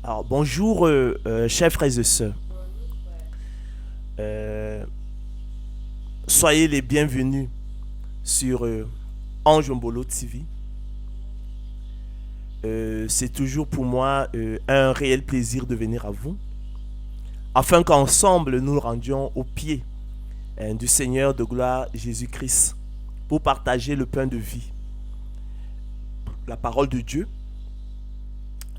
Alors, bonjour, chers frères et sœurs. Euh, Soyez les bienvenus sur Ange Mbolo TV. C'est toujours pour moi un réel plaisir de venir à vous, afin qu'ensemble nous nous rendions aux pieds du Seigneur de gloire Jésus-Christ pour partager le pain de vie, la parole de Dieu,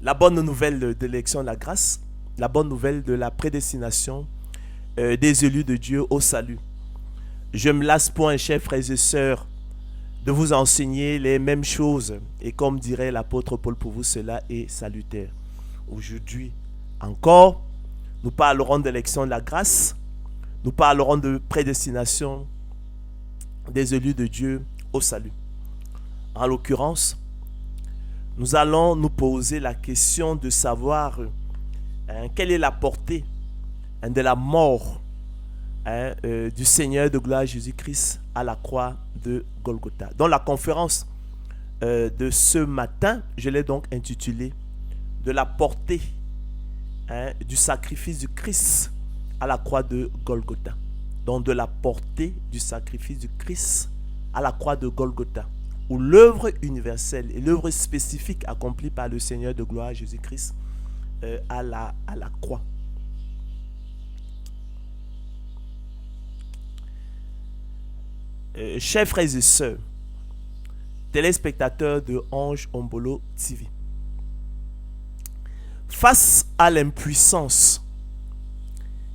la bonne nouvelle de l'élection de la grâce, la bonne nouvelle de la prédestination des élus de Dieu au salut. Je me lasse point, chers frères et sœurs, de vous enseigner les mêmes choses. Et comme dirait l'apôtre Paul, pour vous cela est salutaire. Aujourd'hui encore, nous parlerons d'élection de la grâce, nous parlerons de prédestination des élus de Dieu au salut. En l'occurrence, nous allons nous poser la question de savoir quelle est la portée de la mort du Seigneur de gloire Jésus-Christ à la croix de Golgotha. Dans la conférence de ce matin, je l'ai donc intitulée de la portée du sacrifice du Christ à la croix de Golgotha. Donc de la portée du sacrifice du Christ à la croix de Golgotha, où l'œuvre universelle et l'œuvre spécifique accomplie par le Seigneur de gloire Jésus-Christ à la croix. Chers frères et sœurs, téléspectateurs de Ange Mbolo TV, face à l'impuissance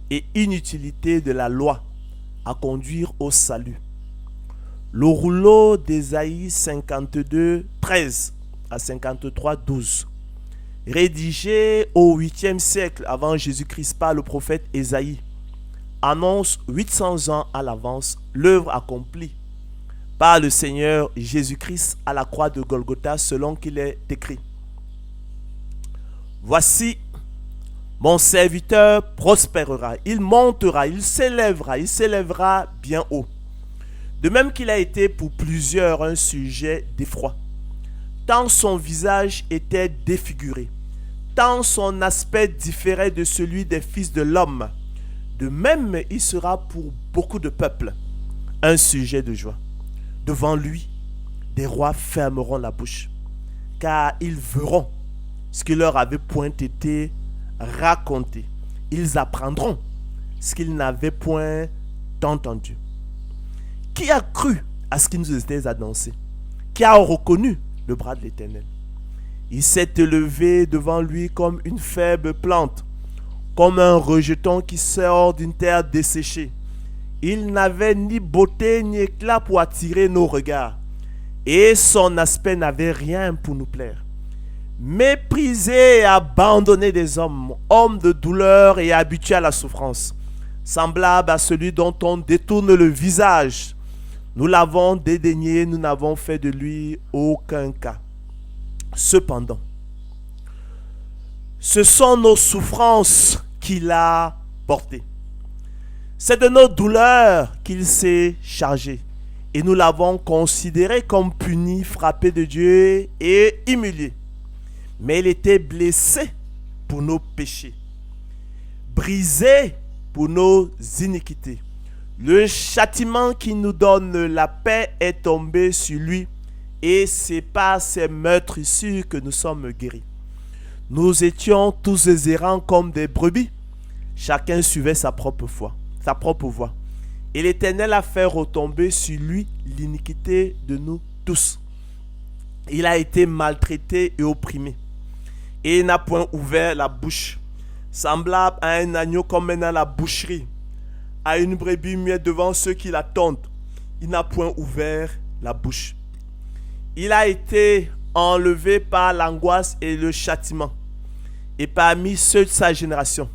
et inutilité de la loi à conduire au salut, le rouleau d'Ésaïe 52, 13 à 53, 12, rédigé au 8e siècle avant Jésus-Christ par le prophète Ésaïe, annonce 800 ans à l'avance l'œuvre accomplie par le Seigneur Jésus-Christ à la croix de Golgotha, selon qu'il est écrit. Voici, mon serviteur prospérera, il montera, il s'élèvera bien haut. De même qu'il a été pour plusieurs un sujet d'effroi, tant son visage était défiguré, tant son aspect différait de celui des fils de l'homme. De même, il sera pour beaucoup de peuples un sujet de joie. Devant lui, des rois fermeront la bouche, car ils verront ce qui leur avait point été raconté. Ils apprendront ce qu'ils n'avaient point entendu. Qui a cru à ce qui nous était annoncé? Qui a reconnu le bras de l'Éternel? Il s'est élevé devant lui comme une faible plante, comme un rejeton qui sort d'une terre desséchée. Il n'avait ni beauté ni éclat pour attirer nos regards, et son aspect n'avait rien pour nous plaire. Méprisé et abandonné des hommes, homme de douleur et habitué à la souffrance, semblable à celui dont on détourne le visage. Nous l'avons dédaigné, nous n'avons fait de lui aucun cas. Cependant, ce sont nos souffrances qu'il a portées. C'est de nos douleurs qu'il s'est chargé. Et nous l'avons considéré comme puni, frappé de Dieu et humilié. Mais il était blessé pour nos péchés, brisé pour nos iniquités. Le châtiment qui nous donne la paix est tombé sur lui, et c'est par ses meurtrissures que nous sommes guéris. Nous étions tous errants comme des brebis. Chacun suivait sa propre voie. Et l'Éternel a fait retomber sur lui l'iniquité de nous tous. Il a été maltraité et opprimé. Et il n'a point ouvert la bouche. Semblable à un agneau comme à la boucherie, à une brebis muette devant ceux qui l'attendent. Il n'a point ouvert la bouche. Il a été enlevé par l'angoisse et le châtiment. Et parmi ceux de sa génération,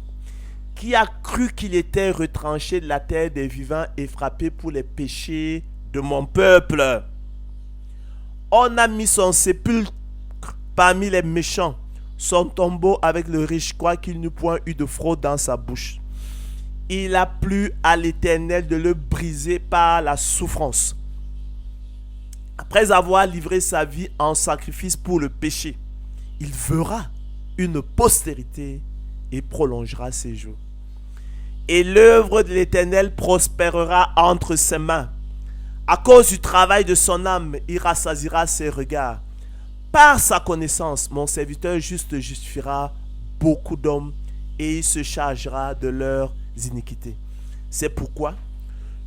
qui a cru qu'il était retranché de la terre des vivants et frappé pour les péchés de mon peuple. On a mis son sépulcre parmi les méchants, son tombeau avec le riche, quoiqu'il n'eût point eu de fraude dans sa bouche. Il a plu à l'Éternel de le briser par la souffrance. Après avoir livré sa vie en sacrifice pour le péché, il verra une postérité et prolongera ses jours. Et l'œuvre de l'Éternel prospérera entre ses mains. À cause du travail de son âme, il rassasiera ses regards. Par sa connaissance, mon serviteur juste justifiera beaucoup d'hommes et il se chargera de leurs iniquités. C'est pourquoi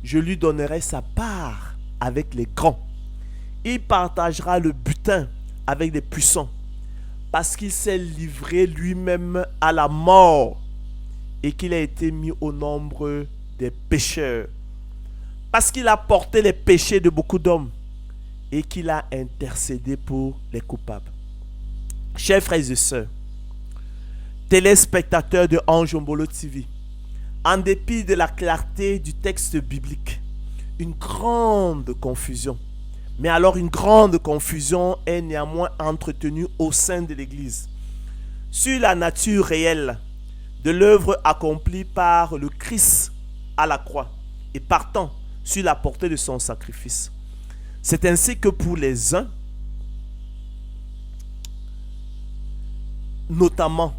je lui donnerai sa part avec les grands. Il partagera le butin avec les puissants, parce qu'il s'est livré lui-même à la mort et qu'il a été mis au nombre des pécheurs, parce qu'il a porté les péchés de beaucoup d'hommes et qu'il a intercédé pour les coupables. Chers frères et sœurs, téléspectateurs de Anjombolo TV, en dépit de la clarté du texte biblique, une grande confusion, mais alors une grande confusion est néanmoins entretenue au sein de l'Église sur la nature réelle de l'œuvre accomplie par le Christ à la croix et partant sur la portée de son sacrifice. C'est ainsi que pour les uns, notamment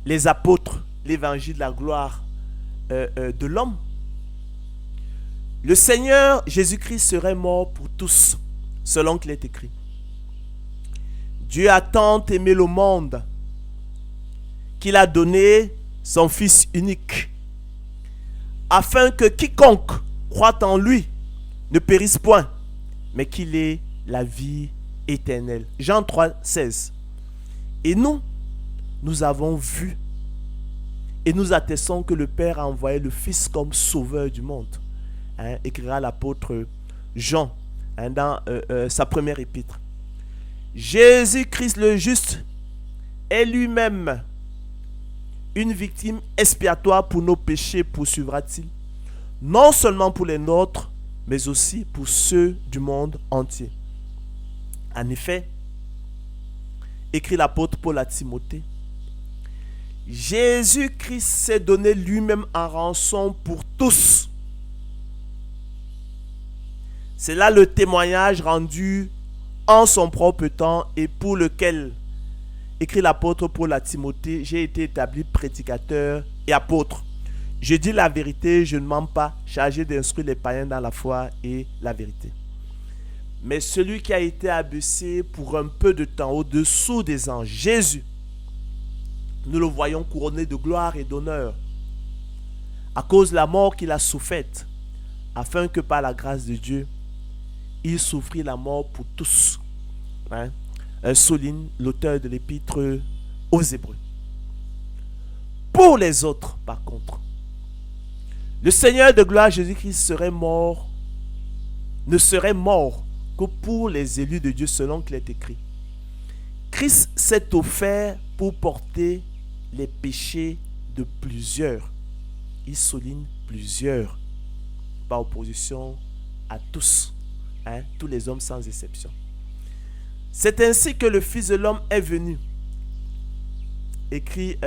les apôtres, l'évangile de la gloire de l'homme, le Seigneur Jésus-Christ serait mort pour tous, selon qu'il est écrit. Dieu a tant aimé le monde qu'il a donné son Fils unique, afin que quiconque croit en lui ne périsse point, mais qu'il ait la vie éternelle. Jean 3, 16. Et nous avons vu et nous attestons que le Père a envoyé le Fils comme sauveur du monde. Écrira l'apôtre Jean dans sa première épître. Jésus-Christ le juste est lui-même une victime expiatoire pour nos péchés, poursuivra-t-il, non seulement pour les nôtres, mais aussi pour ceux du monde entier. En effet, écrit l'apôtre Paul à Timothée, Jésus-Christ s'est donné lui-même en rançon pour tous. C'est là le témoignage rendu en son propre temps et pour lequel, écrit l'apôtre Paul à Timothée, j'ai été établi prédicateur et apôtre. Je dis la vérité, je ne mens pas, chargé d'instruire les païens dans la foi et la vérité. Mais celui qui a été abaissé pour un peu de temps au-dessous des anges, Jésus, nous le voyons couronné de gloire et d'honneur à cause de la mort qu'il a soufferte, afin que par la grâce de Dieu, il souffrit la mort pour tous. Souligne l'auteur de l'épître aux Hébreux. Pour les autres, par contre, le Seigneur de gloire Jésus-Christ ne serait mort que pour les élus de Dieu, selon qu'il est écrit. Christ s'est offert pour porter les péchés de plusieurs. Il souligne plusieurs, par opposition à tous, tous les hommes sans exception. C'est ainsi que le Fils de l'homme est venu, écrit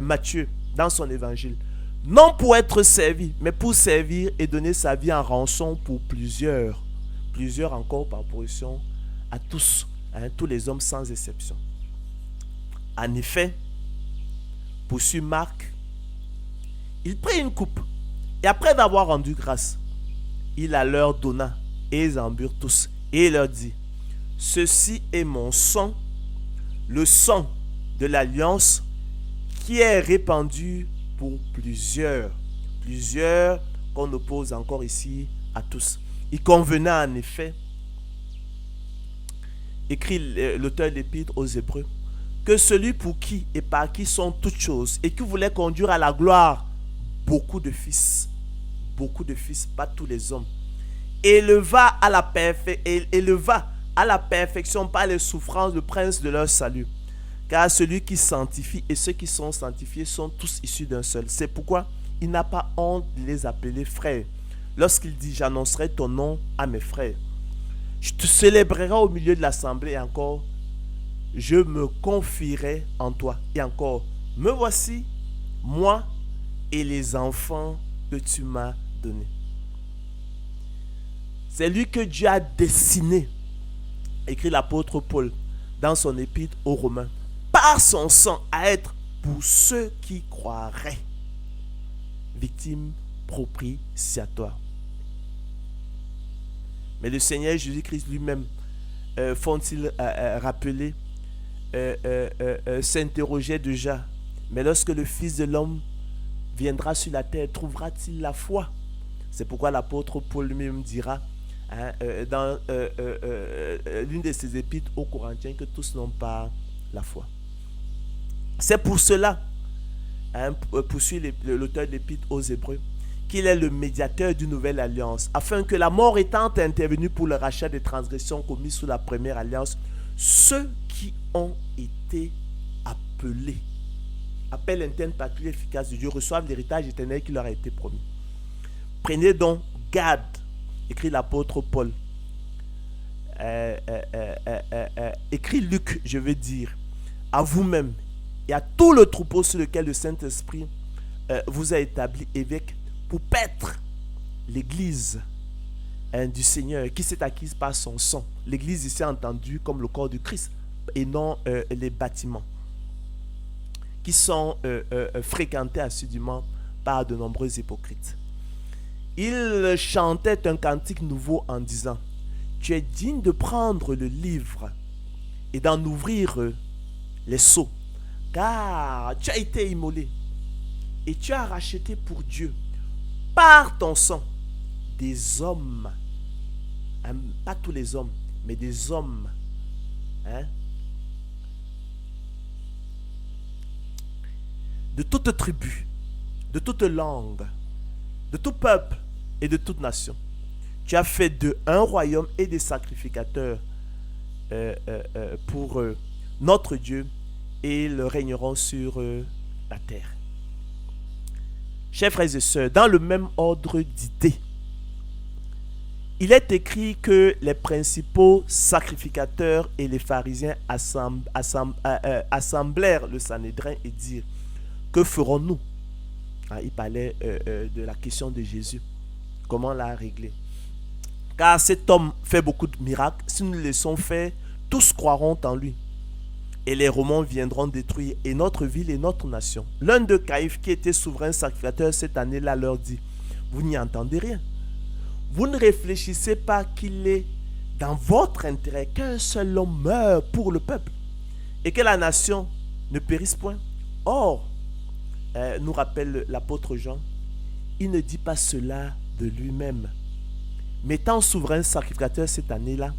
Matthieu dans son évangile, non pour être servi, mais pour servir et donner sa vie en rançon pour plusieurs. Plusieurs encore par opposition à tous, tous les hommes sans exception. En effet, poursuit Marc, il prit une coupe et après d'avoir rendu grâce, il la leur donna et ils en burent tous. Et il leur dit, ceci est mon sang, le sang de l'alliance qui est répandu pour plusieurs. Plusieurs qu'on oppose encore ici à tous. Il convenait en effet, écrit l'auteur de l'épître aux Hébreux, que celui pour qui et par qui sont toutes choses et qui voulait conduire à la gloire beaucoup de fils, pas tous les hommes, éleva à la perfection par les souffrances le prince de leur salut. Car celui qui sanctifie et ceux qui sont sanctifiés sont tous issus d'un seul. C'est pourquoi il n'a pas honte de les appeler frères. Lorsqu'il dit, j'annoncerai ton nom à mes frères. Je te célébrerai au milieu de l'assemblée et encore, je me confierai en toi. Et encore, me voici, moi et les enfants que tu m'as donnés. C'est lui que Dieu a destiné, écrit l'apôtre Paul dans son épître aux Romains, par son sang à être pour ceux qui croiraient victime propitiatoire. Mais le Seigneur Jésus-Christ lui-même, font-ils rappeler, s'interrogeait déjà, mais lorsque le Fils de l'homme viendra sur la terre, trouvera-t-il la foi? C'est pourquoi l'apôtre Paul lui-même dira, dans l'une de ses épîtres aux Corinthiens, que tous n'ont pas la foi. C'est pour cela, poursuit l'auteur de l'épître aux Hébreux, qu'il est le médiateur d'une nouvelle alliance, afin que la mort étant intervenue pour le rachat des transgressions commises sous la première alliance, ceux qui ont été appelés, appel interne particulier efficace de Dieu, reçoivent l'héritage éternel qui leur a été promis. Prenez donc garde, écrit l'apôtre Paul, écrit Luc, je veux dire, à vous-même et à tout le troupeau sur lequel le Saint-Esprit vous a établi évêque pour paître l'église du Seigneur qui s'est acquise par son sang. L'église ici entendue comme le corps du Christ et non les bâtiments qui sont fréquentés assidûment par de nombreux hypocrites. Il chantait un cantique nouveau en disant: tu es digne de prendre le livre et d'en ouvrir les sceaux, car tu as été immolé et tu as racheté pour Dieu par ton sang des hommes, pas tous les hommes, mais des hommes, de toute tribu, de toute langue, de tout peuple et de toute nation. Tu as fait d'eux un royaume et des sacrificateurs pour notre Dieu, et ils régneront sur la terre. Chers frères et sœurs, dans le même ordre d'idées, il est écrit que les principaux sacrificateurs et les pharisiens assemblèrent le Sanhédrin et dirent: que ferons-nous? Il parlait de la question de Jésus. Comment la régler? Car cet homme fait beaucoup de miracles. Si nous le laissons faire, tous croiront en lui. Et les Romains viendront détruire et notre ville et notre nation. L'un de Caïphe, qui était souverain sacrificateur cette année-là, leur dit: vous n'y entendez rien. Vous ne réfléchissez pas qu'il est dans votre intérêt qu'un seul homme meure pour le peuple et que la nation ne périsse point. Or, nous rappelle l'apôtre Jean, il ne dit pas cela de lui-même. Mais étant souverain sacrificateur cette année-là,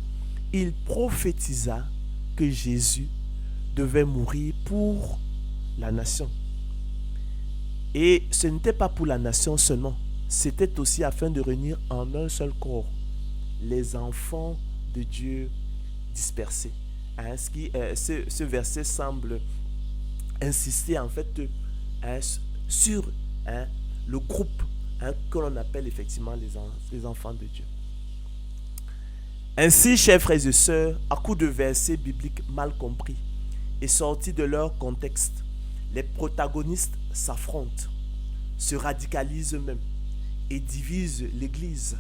il prophétisa que Jésus devait mourir pour la nation. Et ce n'était pas pour la nation seulement, c'était aussi afin de réunir en un seul corps les enfants de Dieu dispersés. Ce verset semble insister en fait sur le groupe que l'on appelle effectivement les enfants de Dieu. Ainsi, chers frères et sœurs, à coups de versets bibliques mal compris et sortis de leur contexte, les protagonistes s'affrontent, se radicalisent eux-mêmes et divisent l'Église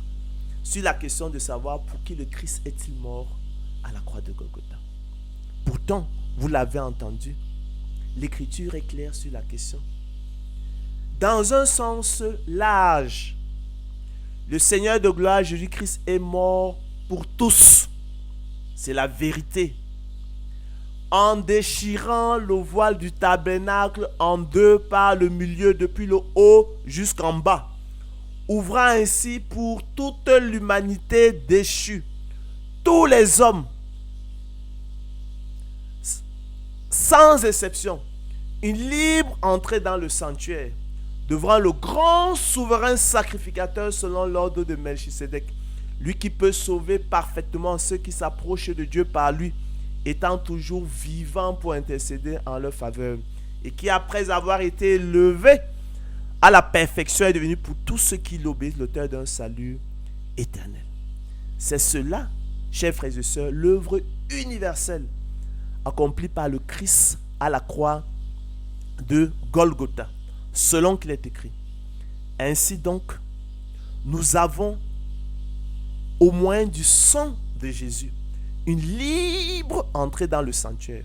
sur la question de savoir pour qui le Christ est-il mort à la croix de Golgotha. Pourtant, vous l'avez entendu, l'Écriture est claire sur la question. Dans un sens large, le Seigneur de gloire, Jésus-Christ, est mort pour tous. C'est la vérité. En déchirant le voile du tabernacle en deux par le milieu, depuis le haut jusqu'en bas, ouvrant ainsi pour toute l'humanité déchue, tous les hommes, sans exception, une libre entrée dans le sanctuaire, devant le grand souverain sacrificateur selon l'ordre de Melchisédek, lui qui peut sauver parfaitement ceux qui s'approchent de Dieu par lui, étant toujours vivant pour intercéder en leur faveur, et qui, après avoir été élevé à la perfection, est devenu pour tous ceux qui l'obéissent l'auteur d'un salut éternel. C'est cela, chers frères et sœurs, l'œuvre universelle accomplie par le Christ à la croix de Golgotha, selon qu'il est écrit. Ainsi donc, nous avons, au moyen du sang de Jésus, une libre entrée dans le sanctuaire,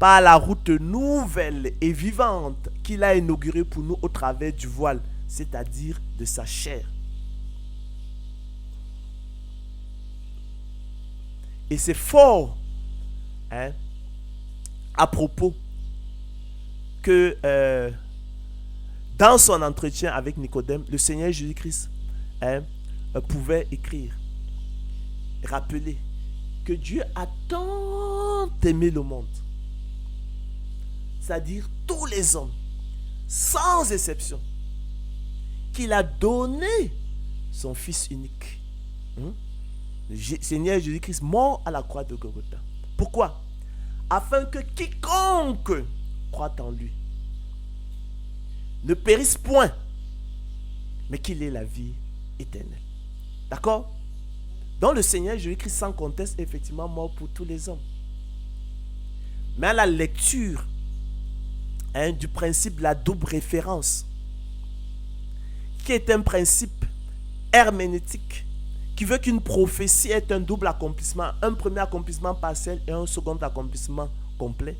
par la route nouvelle et vivante qu'il a inaugurée pour nous au travers du voile, c'est-à-dire de sa chair. Et c'est fort à propos que dans son entretien avec Nicodème, le Seigneur Jésus-Christ pouvait écrire, rappeler que Dieu a tant aimé le monde, c'est-à-dire tous les hommes, sans exception, qu'il a donné son Fils unique. Le Seigneur Jésus-Christ mort à la croix de Golgotha. Pourquoi? Afin que quiconque croit en lui ne périsse point, mais qu'il ait la vie éternelle. D'accord? Donc le Seigneur Jésus-Christ sans conteste est effectivement mort pour tous les hommes. Mais à la lecture du principe de la double référence, qui est un principe herméneutique, qui veut qu'une prophétie ait un double accomplissement, un premier accomplissement partiel et un second accomplissement complet,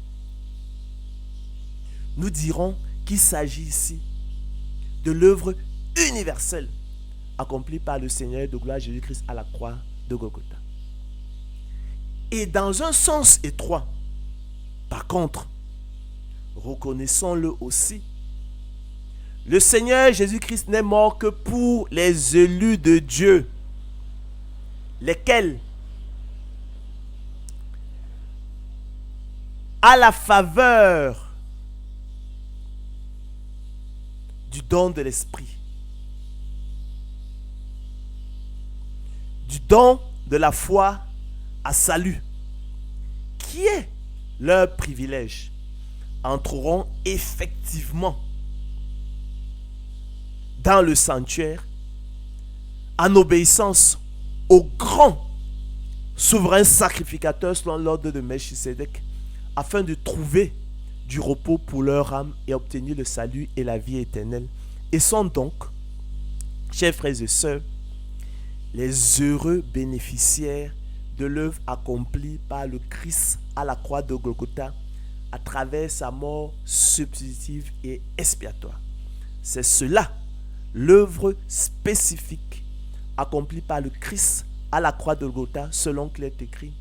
nous dirons qu'il s'agit ici de l'œuvre universelle accomplie par le Seigneur de gloire Jésus-Christ à la croix de Golgotha. Et dans un sens étroit, par contre, reconnaissons-le aussi, le Seigneur Jésus-Christ n'est mort que pour les élus de Dieu, lesquels, à la faveur du don de l'Esprit, du don de la foi à salut, qui est leur privilège, entreront effectivement dans le sanctuaire en obéissance au grand souverain sacrificateur selon l'ordre de Melchisédek, afin de trouver du repos pour leur âme et obtenir le salut et la vie éternelle, et sont donc, chers frères et sœurs, les heureux bénéficiaires de l'œuvre accomplie par le Christ à la croix de Golgotha à travers sa mort substitutive et expiatoire. C'est cela, l'œuvre spécifique accomplie par le Christ à la croix de Golgotha, selon qu'il est écrit.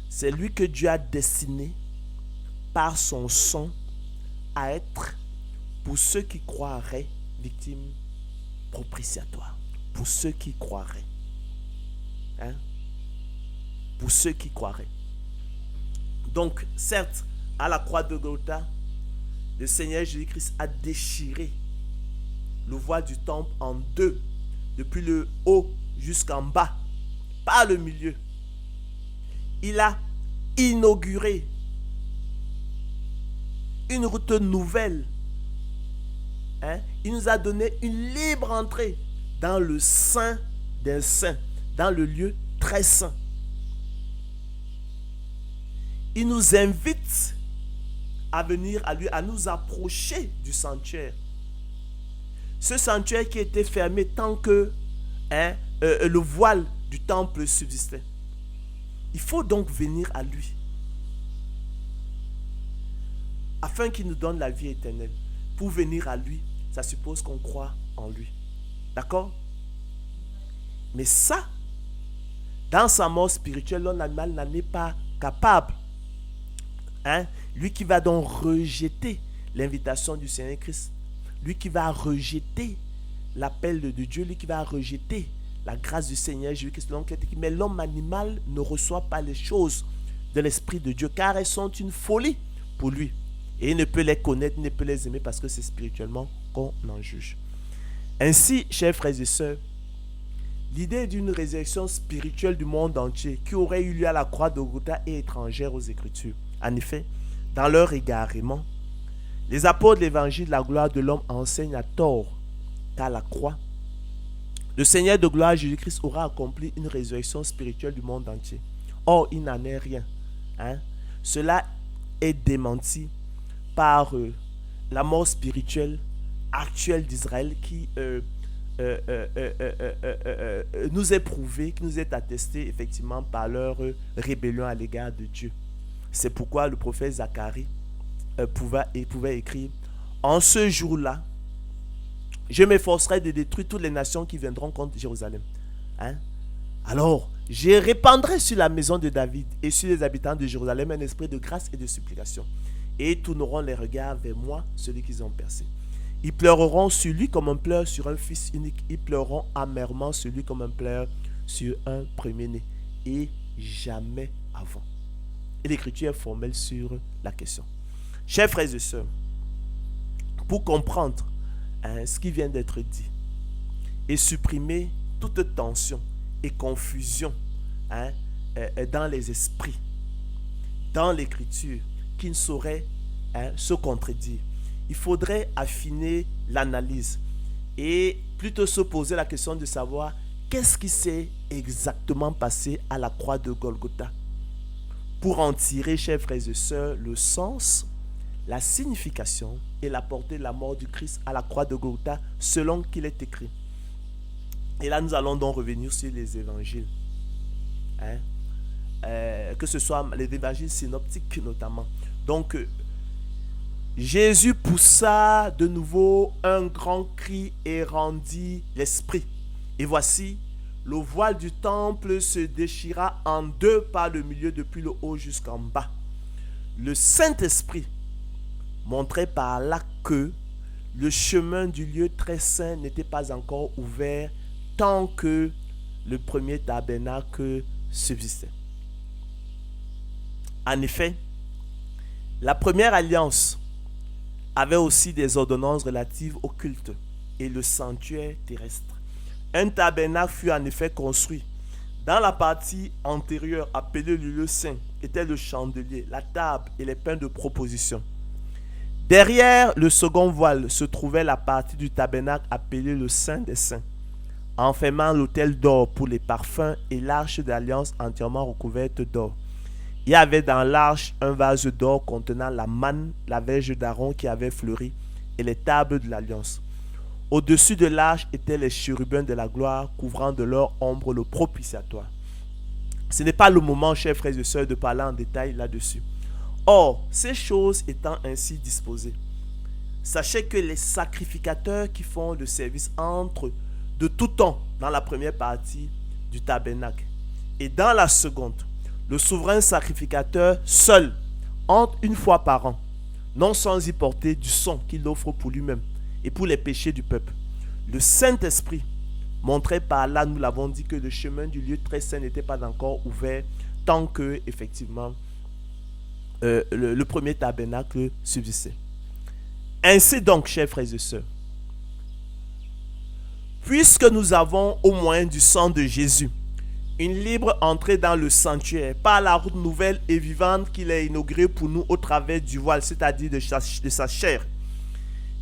C'est lui que Dieu a destiné par son sang à être, pour ceux qui croiraient, victime propitiatoire. Pour ceux qui croiraient. Pour ceux qui croiraient. Donc, certes, à la croix de Golgotha, le Seigneur Jésus-Christ a déchiré le voile du temple en deux, depuis le haut jusqu'en bas, par le milieu. Il a inauguré une route nouvelle. Il nous a donné une libre entrée dans le Saint des Saints, dans le lieu très saint. Il nous invite à venir à lui, à nous approcher du sanctuaire. Ce sanctuaire qui était fermé tant que le voile du temple subsistait. Il faut donc venir à lui, afin qu'il nous donne la vie éternelle. Pour venir à lui, ça suppose qu'on croit en lui. D'accord? Mais ça, dans sa mort spirituelle, l'homme animal n'en est pas capable. Lui qui va donc rejeter l'invitation du Seigneur Christ, lui qui va rejeter l'appel de Dieu, lui qui va rejeter la grâce du Seigneur Jésus-Christ. Mais l'homme animal ne reçoit pas les choses de l'Esprit de Dieu, car elles sont une folie pour lui. Et il ne peut les connaître, il ne peut les aimer, parce que c'est spirituellement qu'on en juge. Ainsi, chers frères et sœurs, l'idée d'une résurrection spirituelle du monde entier qui aurait eu lieu à la croix de Golgotha est étrangère aux Écritures. En effet, dans leur égarement, les apôtres de l'évangile de la gloire de l'homme enseignent à tort qu'à la croix, le Seigneur de gloire Jésus-Christ aura accompli une résurrection spirituelle du monde entier. Or, il n'en est rien. Cela est démenti par la mort spirituelle actuelle d'Israël qui nous est prouvée, qui nous est attestée effectivement par leur rébellion à l'égard de Dieu. C'est pourquoi le prophète Zacharie pouvait écrire: en ce jour-là, je m'efforcerai de détruire toutes les nations qui viendront contre Jérusalem. Hein? Alors, je répandrai sur la maison de David et sur les habitants de Jérusalem un esprit de grâce et de supplication. Et ils tourneront les regards vers moi, celui qu'ils ont percé. Ils pleureront sur lui comme on pleure sur un fils unique. Ils pleureront amèrement sur lui comme on pleure sur un premier-né. Et jamais avant. Et l'écriture est formelle sur la question. Chers frères et sœurs, pour comprendre ce qui vient d'être dit et supprimer toute tension et confusion dans les esprits, dans l'écriture, qui ne saurait se contredire, il faudrait affiner l'analyse et plutôt se poser la question de savoir qu'est-ce qui s'est exactement passé à la croix de Golgotha, pour en tirer, chers frères et sœurs, le sens, la signification et la portée de la mort du Christ à la croix de Golgotha selon qu'il est écrit. Et là, nous allons donc revenir sur les évangiles. Que ce soit les évangiles synoptiques notamment. Donc, Jésus poussa de nouveau un grand cri et rendit l'esprit. Et voici, le voile du temple se déchira en deux par le milieu depuis le haut jusqu'en bas. Le Saint-Esprit montrait par là que le chemin du lieu très saint n'était pas encore ouvert tant que le premier tabernacle subsistait. En effet, la première alliance avait aussi des ordonnances relatives au culte et le sanctuaire terrestre. Un tabernacle fut en effet construit. Dans la partie antérieure, appelée le lieu saint, était le chandelier, la table et les pains de proposition. Derrière le second voile se trouvait la partie du tabernacle appelée le Saint des Saints, enfermant l'autel d'or pour les parfums et l'arche d'alliance entièrement recouverte d'or. Il y avait dans l'arche un vase d'or contenant la manne, la verge d'Aaron qui avait fleuri et les tables de l'alliance. Au-dessus de l'arche étaient les chérubins de la gloire couvrant de leur ombre le propitiatoire. Ce n'est pas le moment, chers frères et sœurs, de parler en détail là-dessus. Or, ces choses étant ainsi disposées, sachez que les sacrificateurs qui font le service entrent de tout temps dans la première partie du tabernacle. Et dans la seconde, le souverain sacrificateur seul entre une fois par an, non sans y porter du sang qu'il offre pour lui-même et pour les péchés du peuple. Le Saint-Esprit montrait par là, nous l'avons dit, que le chemin du lieu très saint n'était pas encore ouvert tant que, effectivement, le premier tabernacle subsistait. Ainsi donc, chers frères et sœurs, puisque nous avons au moyen du sang de Jésus une libre entrée dans le sanctuaire par la route nouvelle et vivante qu'il a inaugurée pour nous au travers du voile, c'est-à-dire de sa chair,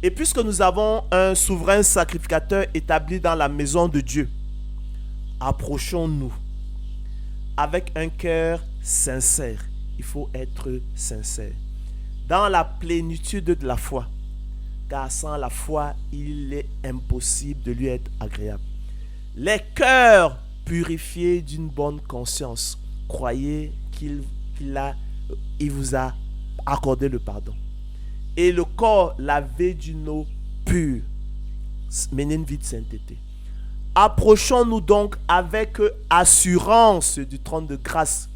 et puisque nous avons un souverain sacrificateur établi dans la maison de Dieu, approchons-nous avec un cœur sincère. Il faut être sincère dans la plénitude de la foi, car sans la foi, il est impossible de lui être agréable. Les cœurs purifiés d'une bonne conscience, croyez qu'il vous a accordé le pardon. Et le corps lavé d'une eau pure, menez une vie de sainteté. Approchons-nous donc avec assurance du trône de grâce,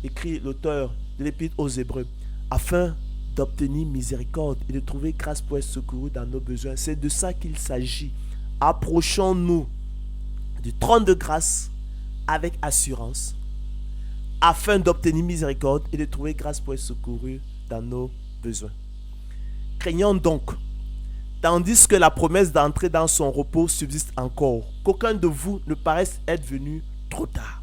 écrit l'auteur de l'Épître aux Hébreux, afin d'obtenir miséricorde et de trouver grâce pour être secouru dans nos besoins. C'est de ça qu'il s'agit. Approchons-nous du trône de grâce avec assurance, afin d'obtenir miséricorde et de trouver grâce pour être secouru dans nos besoins. Craignons donc, tandis que la promesse d'entrer dans son repos subsiste encore, qu'aucun de vous ne paraisse être venu trop tard.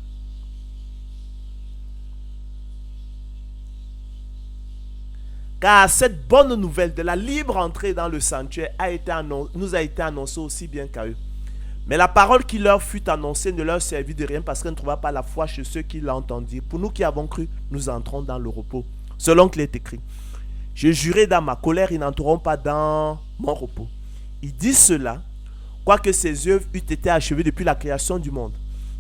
Car cette bonne nouvelle de la libre entrée dans le sanctuaire nous a été annoncée aussi bien qu'à eux. Mais la parole qui leur fut annoncée ne leur servit de rien parce qu'elle ne trouva pas la foi chez ceux qui l'entendirent. Pour nous qui avons cru, nous entrons dans le repos, selon qu'il est écrit. Je jurai dans ma colère, ils n'entreront pas dans mon repos. Il dit cela, quoique ses œuvres eussent été achevées depuis la création du monde.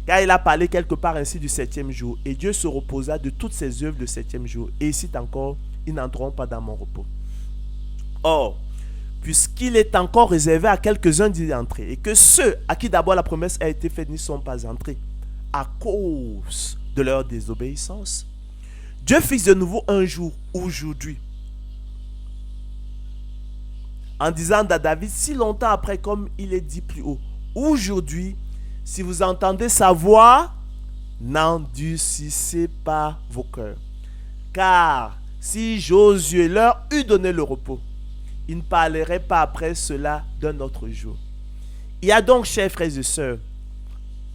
Car il a parlé quelque part ainsi du septième jour. Et Dieu se reposa de toutes ses œuvres le septième jour. Et il cite encore, ils n'entreront pas dans mon repos. Or, puisqu'il est encore réservé à quelques-uns d'y entrer, et que ceux à qui d'abord la promesse a été faite n'y sont pas entrés, à cause de leur désobéissance, Dieu fixe de nouveau un jour, aujourd'hui, en disant à David, si longtemps après, comme il est dit plus haut, aujourd'hui, si vous entendez sa voix, n'endurcissez pas vos cœurs. Car si Josué leur eût donné le repos, il ne parlerait pas après cela d'un autre jour. Il y a donc, chers frères et sœurs,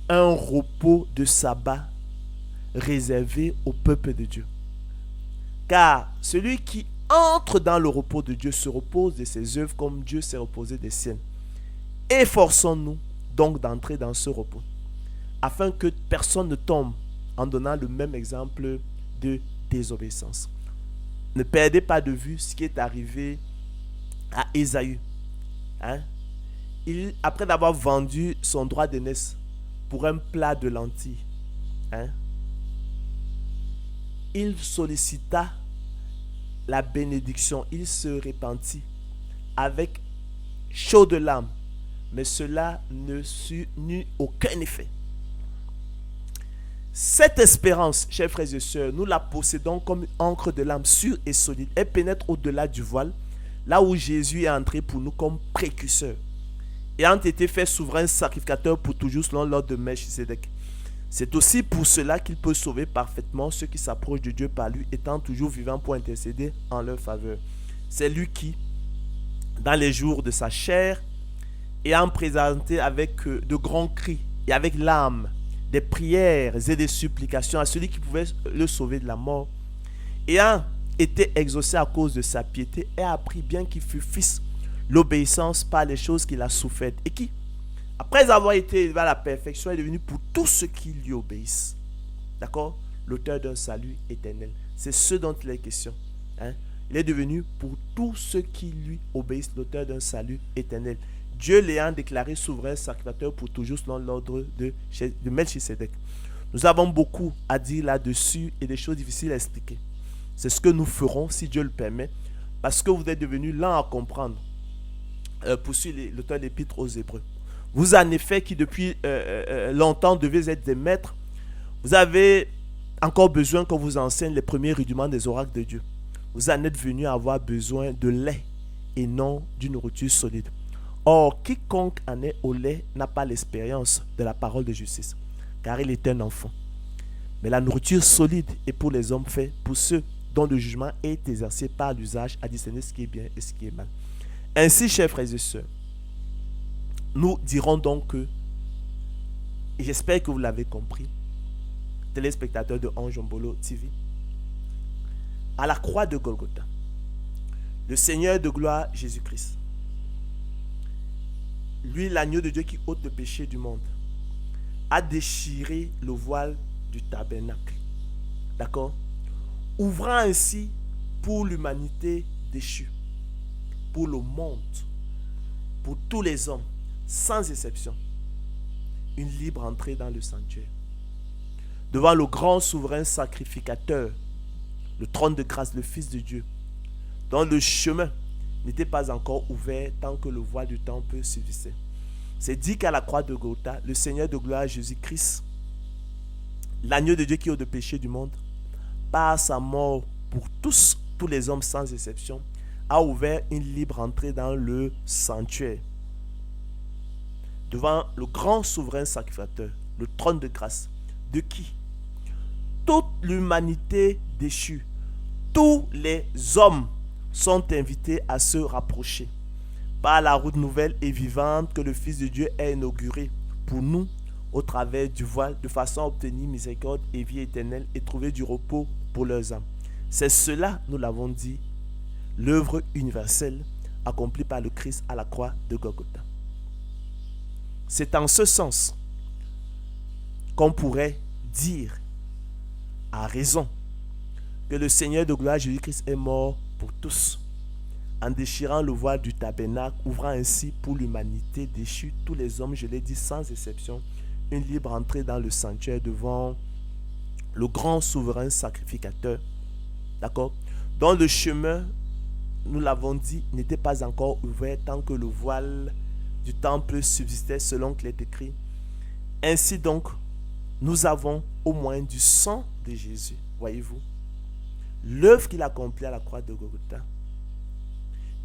un repos de sabbat réservé au peuple de Dieu. Car celui qui entre dans le repos de Dieu se repose de ses œuvres comme Dieu s'est reposé des siennes. Efforçons-nous donc d'entrer dans ce repos, afin que personne ne tombe en donnant le même exemple de désobéissance. Ne perdez pas de vue ce qui est arrivé à Ésaü. Après d'avoir vendu son droit d'aînesse pour un plat de lentilles, il sollicita la bénédiction, il se repentit avec chaud de larmes, mais cela n'eut aucun effet. Cette espérance, chers frères et sœurs, nous la possédons comme une encre de l'âme sûre et solide. Elle pénètre au-delà du voile, là où Jésus est entré pour nous comme précurseur, ayant été fait souverain sacrificateur pour toujours selon l'ordre de Melchisédek. C'est aussi pour cela qu'il peut sauver parfaitement ceux qui s'approchent de Dieu par lui, étant toujours vivant pour intercéder en leur faveur. C'est lui qui, dans les jours de sa chair, ayant présenté avec de grands cris et avec larmes des prières et des supplications à celui qui pouvait le sauver de la mort, ayant été exaucé à cause de sa piété, et a appris, bien qu'il fût fils, l'obéissance par les choses qu'il a souffertes, et qui, après avoir été élevé à la perfection, est devenu pour tous ceux qui lui obéissent. D'accord? L'auteur d'un salut éternel. C'est ce dont il est question. Il est devenu pour tous ceux qui lui obéissent l'auteur d'un salut éternel. Dieu l'ayant déclaré souverain sacrificateur pour toujours selon l'ordre de Melchisédek. Nous avons beaucoup à dire là-dessus et des choses difficiles à expliquer. C'est ce que nous ferons si Dieu le permet, parce que vous êtes devenus lents à comprendre. Poursuit l'auteur de l'épître aux Hébreux. Vous en effet qui depuis longtemps devez être des maîtres, vous avez encore besoin qu'on vous enseigne les premiers rudiments des oracles de Dieu. Vous en êtes venus à avoir besoin de lait et non d'une nourriture solide. Or, quiconque en est au lait n'a pas l'expérience de la parole de justice, car il est un enfant. Mais la nourriture solide est pour les hommes faits, pour ceux dont le jugement est exercé par l'usage à discerner ce qui est bien et ce qui est mal. Ainsi, chers frères et sœurs, nous dirons donc que, et j'espère que vous l'avez compris, téléspectateurs de Anjombolo TV, à la croix de Golgotha, le Seigneur de gloire Jésus-Christ, lui l'agneau de Dieu qui ôte le péché du monde, a déchiré le voile du tabernacle, d'accord, ouvrant ainsi pour l'humanité déchue, pour le monde, pour tous les hommes, sans exception, une libre entrée dans le sanctuaire. Devant le grand souverain sacrificateur, le trône de grâce, le Fils de Dieu, dont le chemin n'était pas encore ouvert tant que le voile du temple subsistait. C'est dit qu'à la croix de Golgotha, le Seigneur de gloire Jésus-Christ, l'agneau de Dieu qui ôte le péché du monde, par sa mort pour tous les hommes sans exception, a ouvert une libre entrée dans le sanctuaire. Devant le grand souverain sacrificateur, le trône de grâce, de qui toute l'humanité déchue, tous les hommes sont invités à se rapprocher par la route nouvelle et vivante que le Fils de Dieu a inaugurée pour nous au travers du voile, de façon à obtenir miséricorde et vie éternelle et trouver du repos pour leurs âmes. C'est cela, nous l'avons dit, l'œuvre universelle accomplie par le Christ à la croix de Golgotha. C'est en ce sens qu'on pourrait dire à raison que le Seigneur de gloire Jésus-Christ est mort pour tous, en déchirant le voile du tabernacle, ouvrant ainsi pour l'humanité déchue, tous les hommes, je l'ai dit sans exception, une libre entrée dans le sanctuaire devant le grand souverain sacrificateur. D'accord? Dont le chemin, nous l'avons dit, n'était pas encore ouvert tant que le voile du temple subsistait selon qu'il est écrit. Ainsi donc, nous avons au moins du sang de Jésus, voyez-vous, l'œuvre qu'il accomplit à la croix de Golgotha,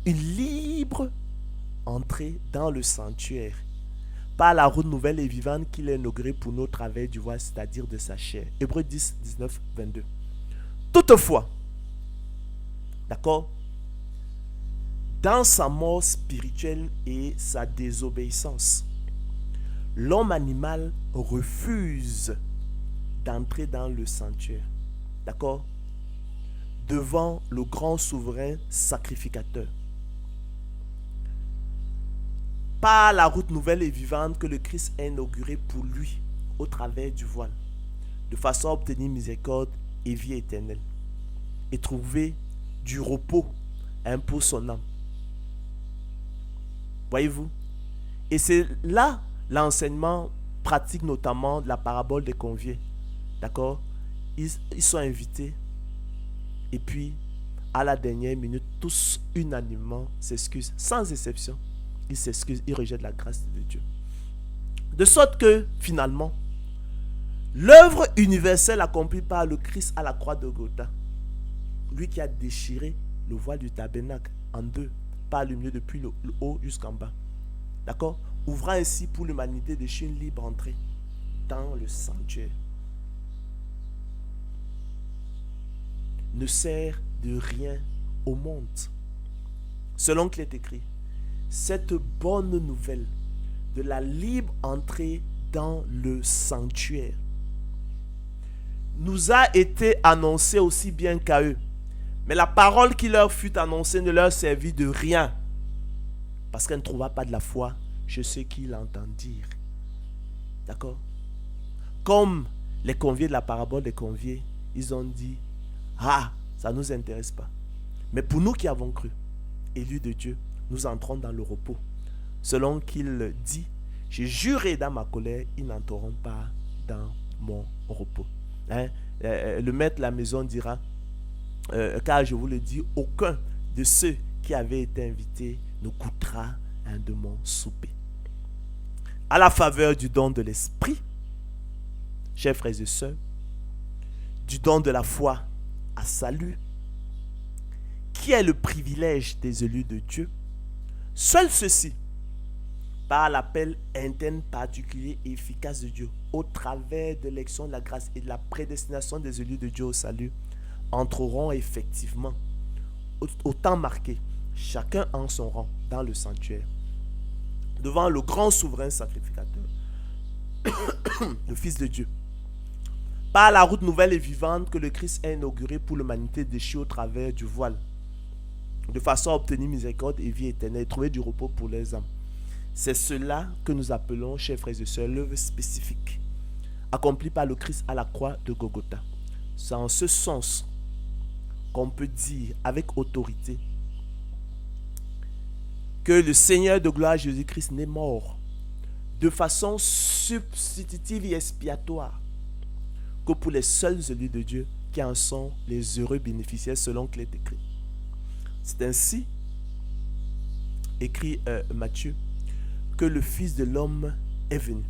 une libre entrée dans le sanctuaire par la route nouvelle et vivante qu'il a inaugurée pour nous au travers du voile, c'est-à-dire de sa chair. Hébreux 10, 19, 22. Toutefois, d'accord, dans sa mort spirituelle et sa désobéissance, l'homme animal refuse d'entrer dans le sanctuaire, d'accord, devant le grand souverain sacrificateur. Par la route nouvelle et vivante que le Christ a inaugurée pour lui au travers du voile, de façon à obtenir miséricorde et vie éternelle, et trouver du repos pour son âme. Voyez-vous? Et c'est là l'enseignement pratique notamment de la parabole des conviés. D'accord? Ils sont invités et puis à la dernière minute, tous unanimement s'excusent, sans exception. Ils s'excusent, ils rejettent la grâce de Dieu. De sorte que finalement, l'œuvre universelle accomplie par le Christ à la croix de Golgotha, lui qui a déchiré le voile du tabernacle en deux, par le milieu depuis le haut jusqu'en bas, d'accord, ouvrant ainsi pour l'humanité de une libre entrée dans le sanctuaire, ne sert de rien au monde. Selon qu'il est écrit, cette bonne nouvelle de la libre entrée dans le sanctuaire nous a été annoncée aussi bien qu'à eux. Mais la parole qui leur fut annoncée ne leur servit de rien, parce qu'elle ne trouva pas de la foi chez ceux qui l'entendirent. D'accord? Comme les conviés de la parabole des conviés, ils ont dit, ah, ça ne nous intéresse pas. Mais pour nous qui avons cru, élus de Dieu, nous entrons dans le repos. Selon qu'il dit, j'ai juré dans ma colère, ils n'entreront pas dans mon repos. Le maître de la maison dira, car je vous le dis, aucun de ceux qui avaient été invités ne goûtera de mon souper. À la faveur du don de l'esprit, chers frères et sœurs, du don de la foi à salut, qui est le privilège des élus de Dieu, seuls ceux-ci, par l'appel interne particulier et efficace de Dieu, au travers de l'élection de la grâce et de la prédestination des élus de Dieu au salut, entreront effectivement, au temps marqué, chacun en son rang, dans le sanctuaire, devant le grand souverain sacrificateur, le Fils de Dieu, par la route nouvelle et vivante que le Christ a inaugurée pour l'humanité déchue au travers du voile, de façon à obtenir miséricorde et vie éternelle et trouver du repos pour les âmes. C'est cela que nous appelons, chers frères et sœurs, l'œuvre spécifique accomplie par le Christ à la croix de Golgotha. C'est en ce sens qu'on peut dire avec autorité que le Seigneur de gloire Jésus-Christ n'est mort de façon substitutive et expiatoire que pour les seuls élus de Dieu qui en sont les heureux bénéficiaires selon qu'il est écrit. C'est ainsi, écrit Matthieu, que le Fils de l'homme est venu,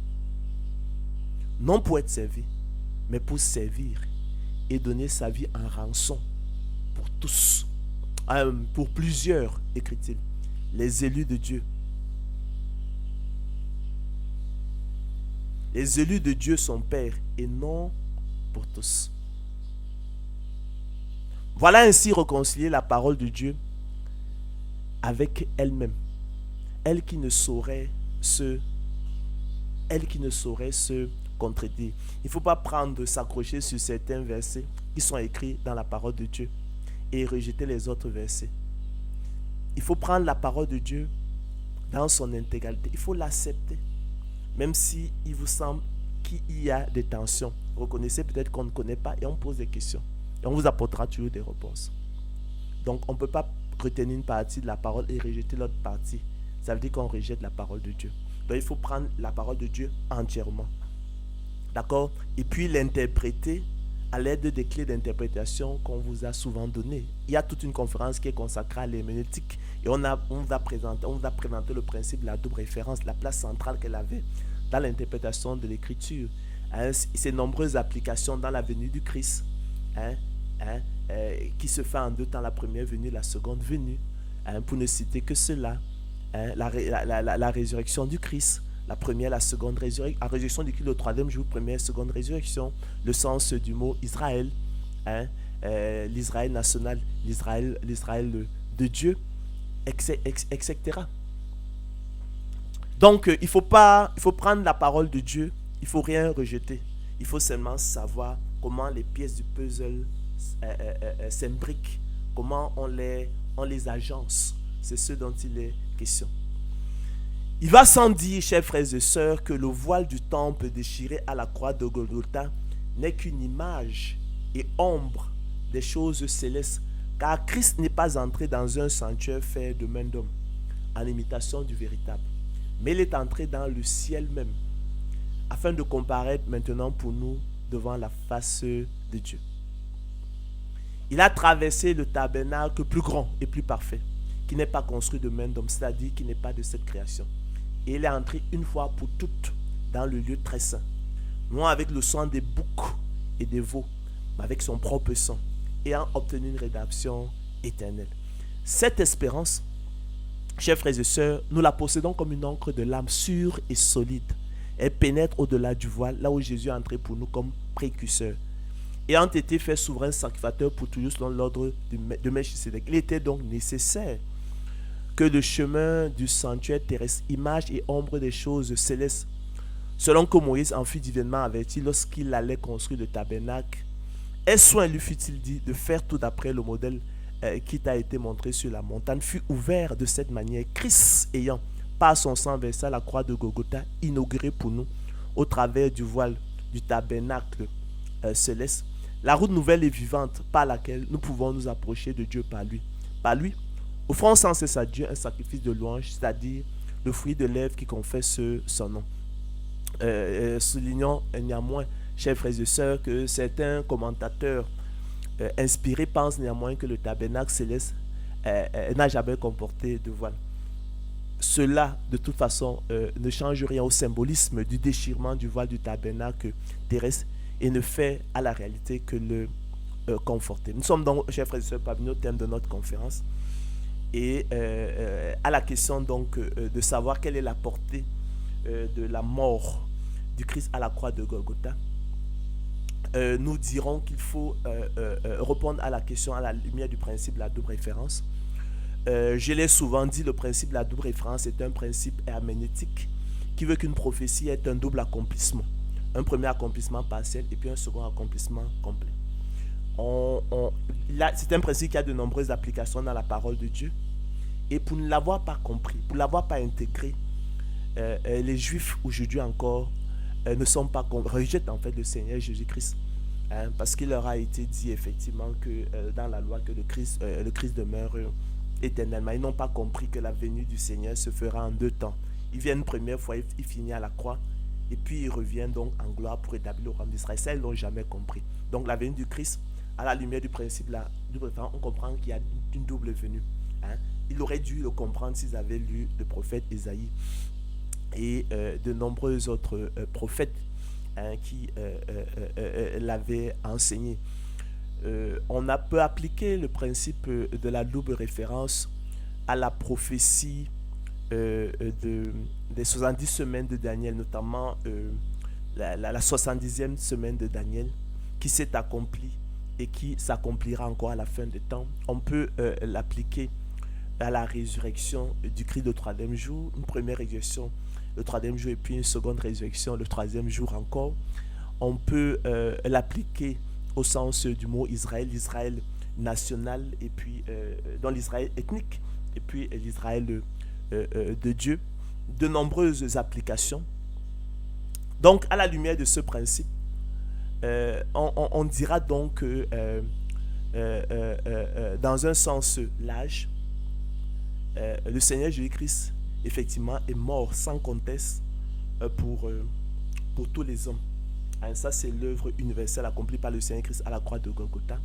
non pour être servi, mais pour servir et donner sa vie en rançon pour tous, pour plusieurs, écrit-il, les élus de Dieu. Les élus de Dieu sont Père et non pour tous. Voilà ainsi réconcilier la parole de Dieu avec elle-même. Elle qui ne saurait se contredire. Il ne faut pas s'accrocher sur certains versets qui sont écrits dans la parole de Dieu et rejeter les autres versets. Il faut prendre la parole de Dieu dans son intégralité. Il faut l'accepter. Même si il vous semble qu'il y a des tensions. Reconnaissez peut-être qu'on ne connaît pas et on pose des questions. Et on vous apportera toujours des réponses. Donc on ne peut pas retenir une partie de la parole et rejeter l'autre partie. Ça veut dire qu'on rejette la parole de Dieu. Donc il faut prendre la parole de Dieu entièrement. D'accord? Et puis l'interpréter à l'aide des clés d'interprétation qu'on vous a souvent données. Il y a toute une conférence qui est consacrée à l'herméneutique et on vous a présenté le principe de la double référence, la place centrale qu'elle avait dans l'interprétation de l'écriture. Hein, ces nombreuses applications dans la venue du Christ, hein, hein, qui se fait en deux temps, la première venue, la seconde venue, hein, pour ne citer que cela. Hein, la résurrection du Christ, la première, la seconde résurrection, la résurrection du Christ le troisième jour, première, seconde résurrection, le sens du mot Israël, hein, l'Israël national, l'Israël de Dieu, etc. Donc, il faut prendre la parole de Dieu, il ne faut rien rejeter. Il faut seulement savoir comment les pièces du puzzle s'imbriquent, comment on les agence. C'est ce dont il est question. Il va sans dire, chers frères et sœurs, que le voile du temple déchiré à la croix de Golgotha n'est qu'une image et ombre des choses célestes, car Christ n'est pas entré dans un sanctuaire fait de main d'homme, en imitation du véritable, mais il est entré dans le ciel même, afin de comparaître maintenant pour nous devant la face de Dieu. Il a traversé le tabernacle plus grand et plus parfait, qui n'est pas construit de main d'homme, c'est-à-dire qui n'est pas de cette création. Et il est entré une fois pour toutes dans le lieu très saint, non avec le sang des boucs et des veaux, mais avec son propre sang, ayant obtenu une rédemption éternelle. Cette espérance, chers frères et sœurs, nous la possédons comme une encre de l'âme sûre et solide. Elle pénètre au-delà du voile, là où Jésus est entré pour nous comme précurseur. Ayant été fait souverain sacrificateur pour toujours selon l'ordre de Melchisédek, il était donc nécessaire que le chemin du sanctuaire terrestre, image et ombre des choses célestes, selon que Moïse en fut divinement averti lorsqu'il allait construire le tabernacle, et soin lui fut-il dit de faire tout d'après le modèle qui t'a été montré sur la montagne, fut ouvert de cette manière, Christ ayant, par son sang versé à la croix de Golgotha, inauguré pour nous, au travers du voile du tabernacle céleste, la route nouvelle et vivante par laquelle nous pouvons nous approcher de Dieu par lui. Par lui, offrons sans cesse à Dieu un sacrifice de louange, c'est-à-dire le fruit de lèvres qui confesse son nom. Soulignons néanmoins, chers frères et sœurs, que certains commentateurs inspirés pensent néanmoins que le tabernacle céleste n'a jamais comporté de voile. Cela, de toute façon, ne change rien au symbolisme du déchirement du voile du tabernacle terrestre et ne fait à la réalité que le conforter. Nous sommes donc, chers frères et sœurs, parvenus au thème de notre conférence et à la question donc de savoir quelle est la portée de la mort du Christ à la croix de Golgotha. Nous dirons qu'il faut répondre à la question à la lumière du principe de la double référence. Je l'ai souvent dit, le principe de la double référence est un principe herméneutique qui veut qu'une prophétie ait un double accomplissement. Un premier accomplissement partiel et puis un second accomplissement complet. C'est un principe qui a de nombreuses applications dans la parole de Dieu. Et pour ne l'avoir pas compris, pour ne l'avoir pas intégré, les Juifs aujourd'hui encore ne sont pas rejettent en fait le Seigneur Jésus-Christ. Parce qu'il leur a été dit effectivement que dans la loi que le Christ demeure éternellement. Ils n'ont pas compris que la venue du Seigneur se fera en deux temps. Il vient une première fois, il finit à la croix. Et puis il revient donc en gloire pour établir le royaume d'Israël. Ça, ils ne l'ont jamais compris. Donc la venue du Christ, à la lumière du principe là, on comprend qu'il y a une double venue. Il aurait dû le comprendre s'ils avaient lu le prophète Ésaïe et de nombreux autres prophètes qui l'avaient enseigné. On peut appliquer le principe de la double référence à la prophétie des 70 semaines de Daniel, notamment la 70e semaine de Daniel, qui s'est accomplie et qui s'accomplira encore à la fin des temps. On peut l'appliquer à la résurrection du Christ le troisième jour, une première résurrection le troisième jour et puis une seconde résurrection le troisième jour encore. On peut l'appliquer au sens du mot Israël, l'Israël national et puis dans l'Israël ethnique et puis l'Israël de Dieu, de nombreuses applications. Donc à la lumière de ce principe, on dira donc que dans un sens large, le Seigneur Jésus-Christ effectivement est mort sans conteste pour tous les hommes. Ça, c'est l'œuvre universelle accomplie par le Seigneur Christ à la croix de Golgotha.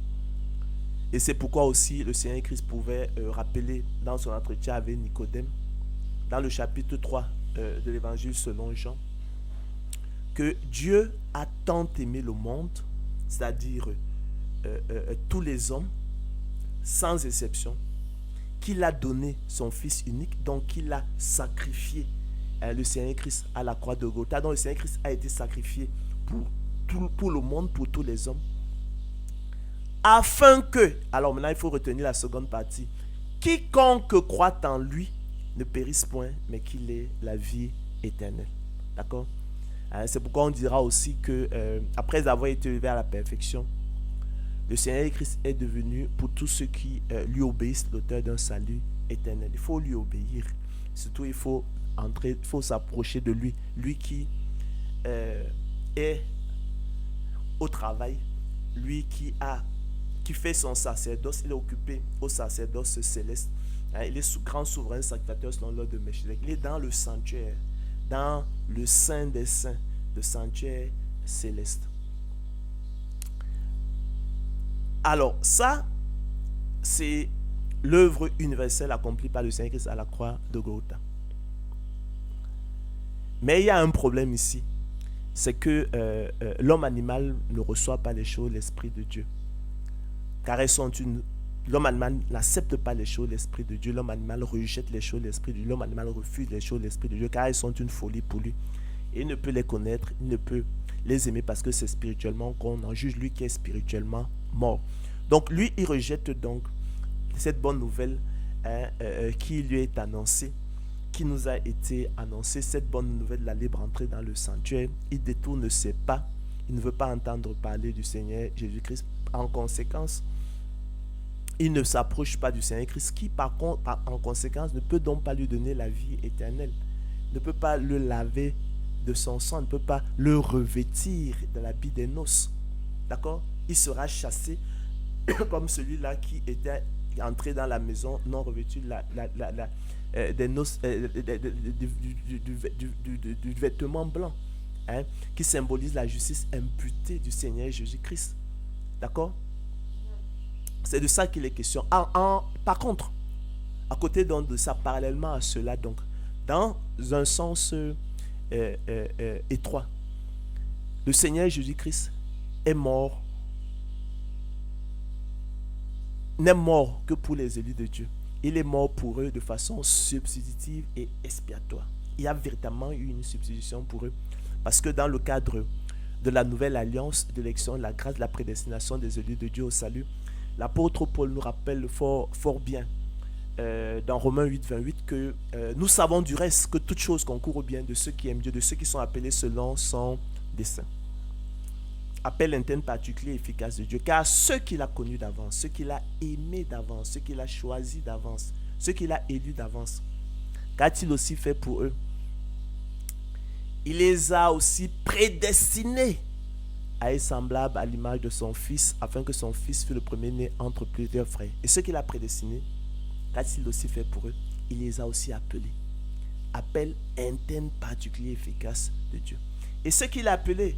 Et c'est pourquoi aussi le Seigneur Christ pouvait rappeler dans son entretien avec Nicodème, dans le chapitre 3 de l'évangile selon Jean, que Dieu a tant aimé le monde, c'est-à-dire tous les hommes, sans exception, qu'il a donné son Fils unique, donc il a sacrifié le Seigneur Christ à la croix de Golgotha. Donc le Seigneur Christ a été sacrifié pour le monde, pour tous les hommes, afin que, alors maintenant il faut retenir la seconde partie, quiconque croit en lui ne périsse point, mais qu'il ait la vie éternelle. D'accord? C'est pourquoi on dira aussi que après avoir été élevé à la perfection, le Seigneur Christ est devenu pour tous ceux qui lui obéissent l'auteur d'un salut éternel. Il faut lui obéir. Surtout il faut entrer, il faut s'approcher de lui. Lui qui est au travail, lui qui fait son sacerdoce, il est occupé au sacerdoce céleste. Il est grand souverain sacrificateur selon l'ordre de Melchizedek. Il est dans le sanctuaire, dans le saint des saints, le sanctuaire céleste. Alors ça, c'est l'œuvre universelle accomplie par le Seigneur Christ à la croix de Golgotha. Mais il y a un problème ici, c'est que l'homme animal ne reçoit pas les choses de l'Esprit de Dieu. Car l'homme animal n'accepte pas les choses de l'Esprit de Dieu. L'homme animal rejette les choses de l'Esprit de Dieu. L'homme animal refuse les choses de l'Esprit de Dieu car elles sont une folie pour lui. Et il ne peut les connaître, il ne peut les aimer parce que c'est spirituellement qu'on en juge lui qui est spirituellement mort. Donc lui, il rejette donc cette bonne nouvelle qui lui est annoncée, qui nous a été annoncée, cette bonne nouvelle de la libre entrée dans le sanctuaire. Il détourne ses pas, il ne veut pas entendre parler du Seigneur Jésus-Christ. En conséquence, il ne s'approche pas du Seigneur Christ qui, par contre, en conséquence, ne peut donc pas lui donner la vie éternelle, ne peut pas le laver de son sang, ne peut pas le revêtir de l'habit des noces. D'accord? Il sera chassé comme celui-là qui était entré dans la maison non revêtu des noces, du vêtement blanc, qui symbolise la justice imputée du Seigneur Jésus-Christ. D'accord? C'est de ça qu'il est question. Par contre, à côté donc de ça, parallèlement à cela, donc, dans un sens étroit, le Seigneur Jésus-Christ est mort, n'est mort que pour les élus de Dieu. Il est mort pour eux de façon substitutive et expiatoire. Il y a véritablement eu une substitution pour eux. Parce que dans le cadre de la nouvelle alliance de l'élection, la grâce de la prédestination des élus de Dieu au salut, l'apôtre Paul nous rappelle fort bien dans Romains 8, 28 que nous savons du reste que toute chose concourt au bien de ceux qui aiment Dieu, de ceux qui sont appelés selon son dessein. Appel interne particulier et efficace de Dieu, car ceux qu'il a connus d'avance, ceux qu'il a aimés d'avance, ceux qu'il a choisis d'avance, ceux qu'il a élus d'avance, qu'a-t-il aussi fait pour eux? Il les a aussi prédestinés à être semblables à l'image de son Fils, afin que son Fils fût le premier-né entre plusieurs frères. Et ceux qu'il a prédestinés, qu'a-t-il aussi fait pour eux? Il les a aussi appelés. Appel interne particulier et efficace de Dieu. Et ceux qu'il a appelés,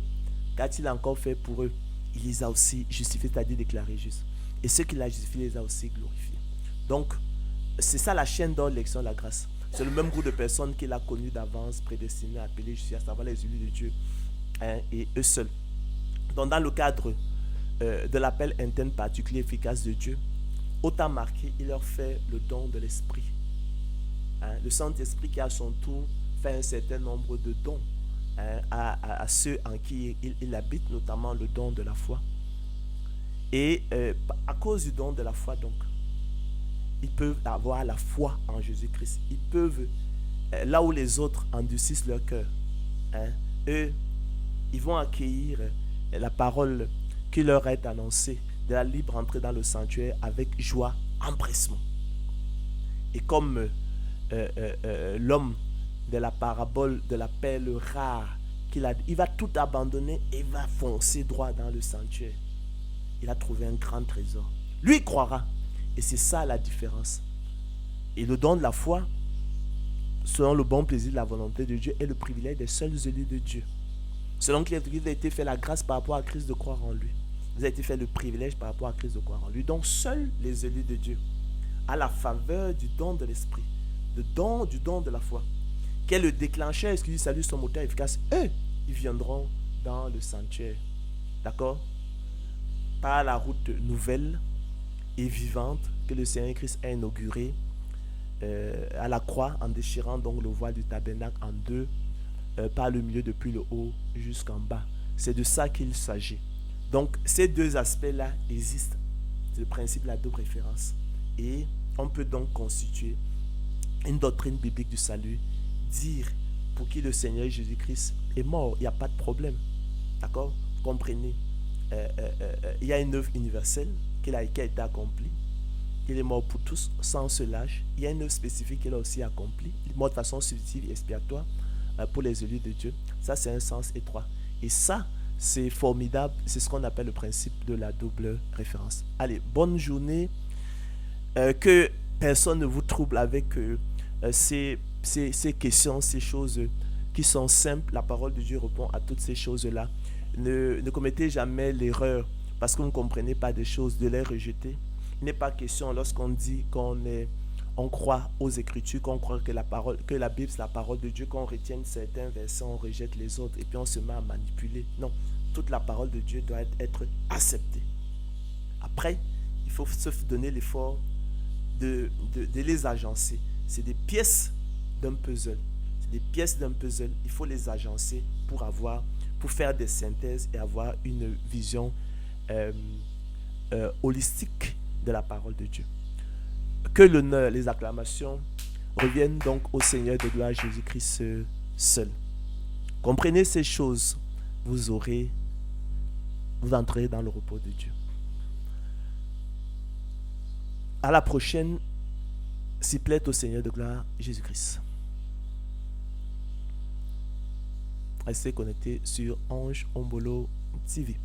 qu'a-t-il encore fait pour eux? Il les a aussi justifiés, c'est-à-dire déclarés justes. Et ceux qu'il a justifiés, il les a aussi glorifiés. Donc, c'est ça la chaîne d'or, l'élection, la grâce. C'est le même groupe de personnes qu'il a connu d'avance, prédestinés, appelés, justifiés, à savoir les élus de Dieu, et eux seuls. Donc, dans le cadre de l'appel interne particulier efficace de Dieu, autant marqué, il leur fait le don de l'Esprit. Le Saint-Esprit qui, à son tour, fait un certain nombre de dons à ceux en qui il habite, notamment le don de la foi. Et à cause du don de la foi, donc, ils peuvent avoir la foi en Jésus-Christ. Ils peuvent, là où les autres endurcissent leur cœur, eux, ils vont accueillir la parole qui leur est annoncée de la libre entrée dans le sanctuaire avec joie, empressement. Et comme l'homme de la parabole de la perle rare, il va tout abandonner et va foncer droit dans le sanctuaire. Il a trouvé un grand trésor. Lui, il croira. Et c'est ça la différence. Et le don de la foi, selon le bon plaisir de la volonté de Dieu, est le privilège des seuls élus de Dieu. Selon qu'il a été fait la grâce par rapport à Christ de croire en lui. Vous avez été fait le privilège par rapport à Christ de croire en lui. Donc seuls les élus de Dieu, à la faveur du don de l'esprit, du don de la foi, qui est le déclencheur, du salut, son moteur efficace, eux, ils viendront dans le sanctuaire. D'accord? Par la route nouvelle et vivante que le Seigneur Christ a inaugurée à la croix, en déchirant donc le voile du tabernacle en deux, par le milieu depuis le haut jusqu'en bas. C'est de ça qu'il s'agit. Donc ces deux aspects-là existent. C'est le principe de la double référence. Et on peut donc constituer une doctrine biblique du salut, dire pour qui le Seigneur Jésus-Christ est mort. Il n'y a pas de problème. D'accord? Vous comprenez? Il y a une œuvre universelle qui a été accomplie. Il est mort pour tous, sans se lâche. Il y a une œuvre spécifique qu'il a aussi accomplie. Il est mort de façon subtile et expiatoire pour les élus de Dieu. Ça, c'est un sens étroit. Et ça, c'est formidable. C'est ce qu'on appelle le principe de la double référence. Allez, bonne journée. Que personne ne vous trouble avec ces questions, ces choses qui sont simples. La parole de Dieu répond à toutes ces choses-là. Ne commettez jamais l'erreur, parce que vous ne comprenez pas des choses, de les rejeter. Il n'est pas question, lorsqu'on dit on croit aux Écritures, qu'on croit que la Bible c'est la parole de Dieu, qu'on retienne certains versets, on rejette les autres et puis on se met à manipuler. Non, toute la parole de Dieu doit être acceptée. Après, il faut se donner l'effort de les agencer. C'est des pièces d'un puzzle. C'est des pièces d'un puzzle. Il faut les agencer pour faire des synthèses et avoir une vision holistique de la parole de Dieu. Que l'honneur, les acclamations reviennent donc au Seigneur de gloire Jésus-Christ seul. Comprenez ces choses, vous entrerez dans le repos de Dieu. À la prochaine, s'il plaît au Seigneur de gloire Jésus-Christ. Restez connectés sur Ange Ombolo TV.